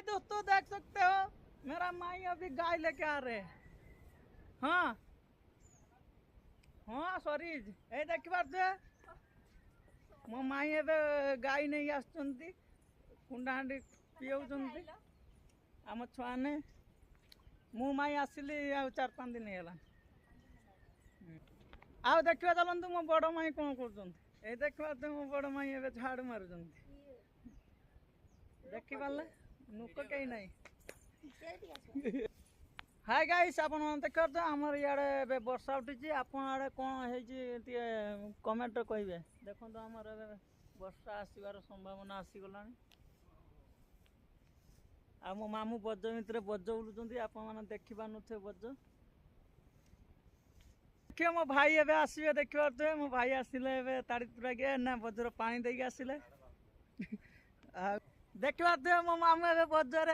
दोस्तों देख सकते हो मेरा माई अभी गाय लेके आ रहे हैं। हाँ हाँ सॉरी ये देखी पारे मो माई एबे गाय नहीं आसुचंती कुंडा हांडी पियाउचंती आम छुआ ने मु माई आसिली आ 4-5 दिन है आ देखा चलतु मो बड़ माई कौन कर देखा मो बड़ माई एबे झाड़ मारुचंती देखी पारे नुक कहीं नहीं। हाय गाइस आपण देखो तो आमर इे वर्षा उठी आपण आड़े कौन है कमेंट कहे देखो तो आमर वर्षा आसबार संभावना आसीगला आ मो मामू बज भितर बज बुलूँ आप देखी पारे बज देखिए मो भाई एवं आसवे देखिए मो भाई आसिले ताड़ी तुरा गए ना बजर पानी देके आसिले देखिए मो मामू ए बजार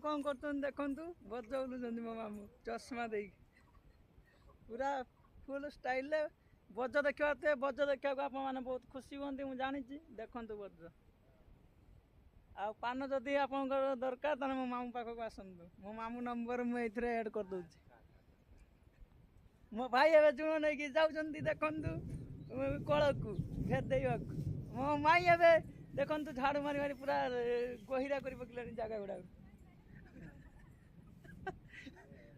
कौन कर देखु बज बुलूँ मो मामू चश्मा दे पूरा फुल स्टाइल बज देखा बज देखा आप बहुत खुशी हमें मुझे जानी देखु बज आ पान जदि आप दरकार तो मो मामू पाखक आसतु मो मामू नंबर मुझे एड कर दूसरी मो भाई एवं चुण नहीं जाऊँ देखु कल को भेदेवा मो माई एवं देखु झाड़ू मारी मारी पूरा गहिरा कर पकड़ा जगह गुड़ा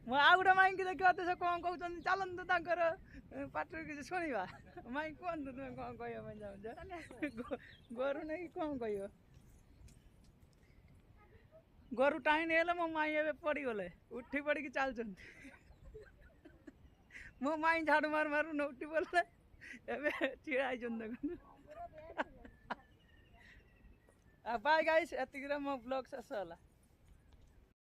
मो आ गोटे माई की देखा से कौन कहते चलतु तर पाटर किसी शुणा माई कहतु तुम्हें कौन कह गोरु नहीं कौन कह गोरु टाइम है मो माई एवं पड़गले उठी पड़ी चलते मो माई झाड़ू मार मारू न उठी पड़े एवं चिड़ा देखो बाय गाइस एतिक मो ब्लॉग शेष होला।